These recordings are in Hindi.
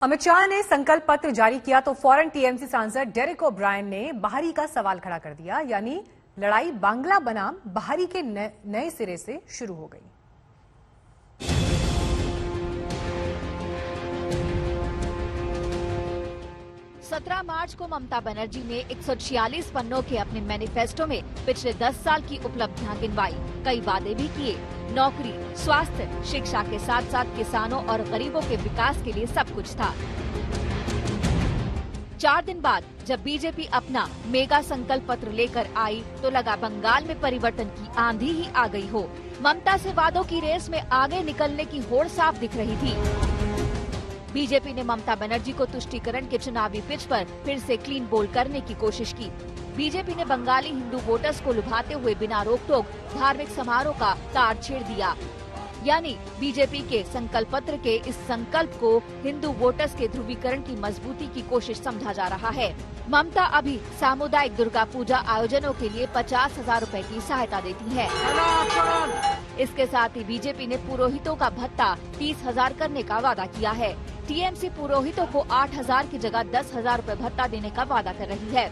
अमित शाह ने संकल्प पत्र जारी किया तो फौरन टीएमसी सांसद डेरेक ओब्रायन ने बाहरी का सवाल खड़ा कर दिया, यानी लड़ाई बांग्ला बनाम बाहरी के नए सिरे से शुरू हो गई। 17 मार्च को ममता बनर्जी ने 146 पन्नों के अपने मैनिफेस्टो में पिछले 10 साल की उपलब्धियां गिनवाई। कई वादे भी किए। नौकरी, स्वास्थ्य, शिक्षा के साथ साथ किसानों और गरीबों के विकास के लिए सब कुछ था। 4 दिन बाद जब बीजेपी अपना मेगा संकल्प पत्र लेकर आई तो लगा बंगाल में परिवर्तन की आंधी ही आ गई हो। ममता से वादों की रेस में आगे निकलने की होड़ साफ दिख रही थी। बीजेपी ने ममता बनर्जी को तुष्टीकरण के चुनावी पिच पर फिर से क्लीन बोल करने की कोशिश की। बीजेपी ने बंगाली हिंदू वोटर्स को लुभाते हुए बिना रोक टोक धार्मिक समारोह का तार छेड़ दिया। यानी बीजेपी के संकल्प पत्र के इस संकल्प को हिंदू वोटर्स के ध्रुवीकरण की मजबूती की कोशिश समझा जा रहा है। ममता अभी सामुदायिक दुर्गा पूजा आयोजनों के लिए 50,000 रुपए की सहायता देती है। इसके साथ ही बीजेपी ने पुरोहितों का भत्ता 30,000 करने का वादा किया है। टीएमसी पुरोहितों को 8,000 की जगह 10,000 रुपए भत्ता देने का वादा कर रही है।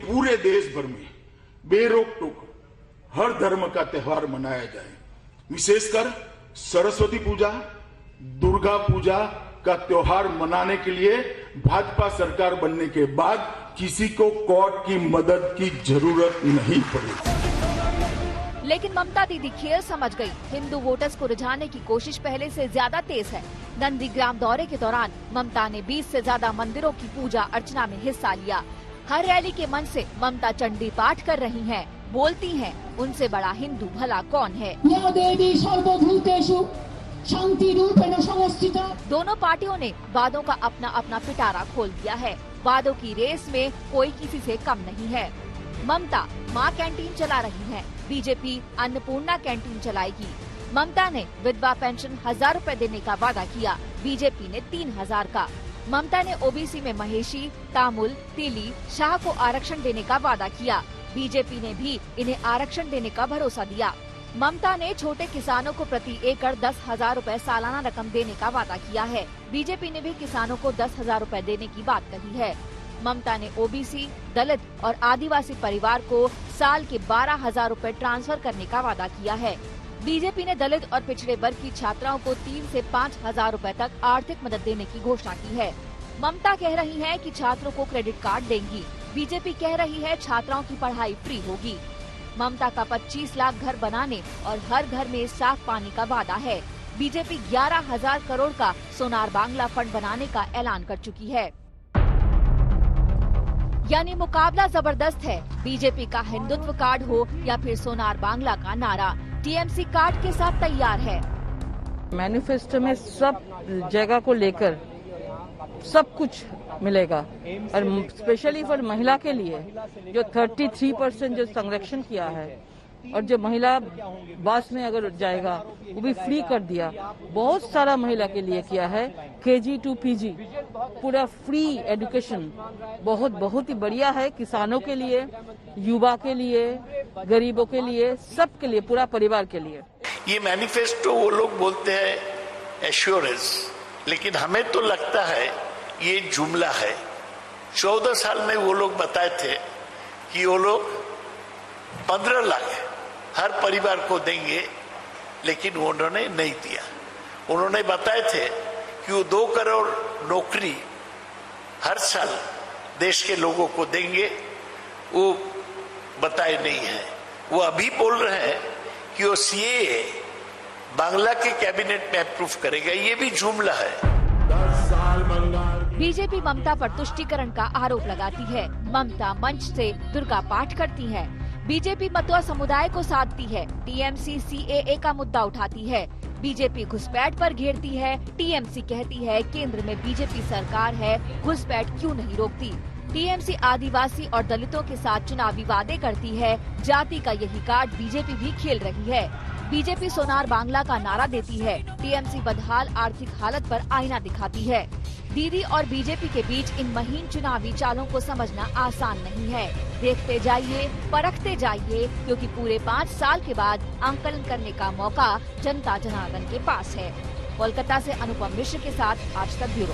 पूरे देश भर में बेरोक टोक हर धर्म का त्योहार मनाया जाए, विशेषकर सरस्वती पूजा, दुर्गा पूजा का त्योहार मनाने के लिए भाजपा सरकार बनने के बाद किसी को कोर्ट की मदद की जरूरत नहीं पड़ी। लेकिन ममता दीदी खेल समझ गई। हिंदू वोटर्स को रिझाने की कोशिश पहले से ज्यादा तेज है। नंदीग्राम दौरे के दौरान ममता ने 20 से ज्यादा मंदिरों की पूजा अर्चना में हिस्सा लिया। हर रैली के मंच से ममता चंडी पाठ कर रही हैं, बोलती हैं, उनसे बड़ा हिंदू भला कौन है। दोनों पार्टियों ने वादों का अपना अपना पिटारा खोल दिया है। वादों की रेस में कोई किसी से कम नहीं है। ममता माँ कैंटीन चला रही है, बीजेपी अन्नपूर्णा कैंटीन चलाएगी। ममता ने विधवा पेंशन 1,000 रुपए देने का वादा किया, बीजेपी ने 3,000 का। ममता ने ओबीसी में महेशी, तामुल, तिली, शाह को आरक्षण देने का वादा किया, बीजेपी ने भी इन्हें आरक्षण देने का भरोसा दिया। ममता ने छोटे किसानों को प्रति एकड़ 10,000 रुपए सालाना रकम देने का वादा किया है, बीजेपी ने भी किसानों को 10,000 रुपए देने की बात कही है। ममता ने ओबीसी, दलित और आदिवासी परिवार को साल के 12,000 रुपए ट्रांसफर करने का वादा किया है। बीजेपी ने दलित और पिछड़े वर्ग की छात्राओं को 3 से 5,000 रुपए तक आर्थिक मदद देने की घोषणा की है। ममता कह रही है कि छात्रों को क्रेडिट कार्ड देंगी, बीजेपी कह रही है छात्राओं की पढ़ाई फ्री होगी। ममता का 25 लाख घर बनाने और हर घर में साफ पानी का वादा है। बीजेपी 11,000 करोड़ का सोनार बांग्ला फंड बनाने का ऐलान कर चुकी है। यानी मुकाबला जबरदस्त है। बीजेपी का हिंदुत्व कार्ड हो या फिर सोनार बांग्ला का नारा, टीएमसी कार्ड के साथ तैयार है। मैनिफेस्टो में सब जगह को लेकर सब कुछ मिलेगा और स्पेशली फॉर महिला के लिए जो 33% जो संरक्षण किया है और जो महिला बस में अगर जाएगा वो भी फ्री कर दिया। बहुत सारा महिला के लिए किया है, KG to PG पूरा फ्री एजुकेशन बहुत ही बढ़िया है। किसानों के लिए, युवा के लिए, गरीबों के लिए, सबके लिए, पूरा परिवार के लिए। ये मैनिफेस्टो वो लोग बोलते हैं एश्योरेंस, लेकिन हमें तो लगता है ये जुमला है। 14 साल में वो लोग बताए थे कि वो लोग 15 लाख हर परिवार को देंगे, लेकिन उन्होंने नहीं दिया। उन्होंने बताए थे कि वो 2 करोड़ नौकरी हर साल देश के लोगों को देंगे, वो बताए नहीं है। वो अभी बोल रहे हैं कि वो CAA बांग्ला के कैबिनेट में अप्रूव करेगा, ये भी जुमला है। बीजेपी ममता पर तुष्टीकरण का आरोप लगाती है। ममता मंच से दुर्गा पाठ करती है। बीजेपी मतुआ समुदाय को साधती है। टीएमसी CAA का मुद्दा उठाती है। बीजेपी घुसपैठ पर घेरती है। टीएमसी कहती है केंद्र में बीजेपी सरकार है, घुसपैठ क्यों नहीं रोकती। टीएमसी आदिवासी और दलितों के साथ चुनावी वादे करती है। जाति का यही कार्ड बीजेपी भी खेल रही है। बीजेपी सोनार बांग्ला का नारा देती है। टीएमसी बदहाल आर्थिक हालत पर आईना दिखाती है। दीदी और बीजेपी के बीच इन महीन चुनावी चालों को समझना आसान नहीं है। देखते जाइए, परखते जाइए, क्योंकि पूरे 5 साल के बाद आंकलन करने का मौका जनता जनार्दन के पास है। कोलकाता से अनुपम मिश्र के साथ आज तक ब्यूरो।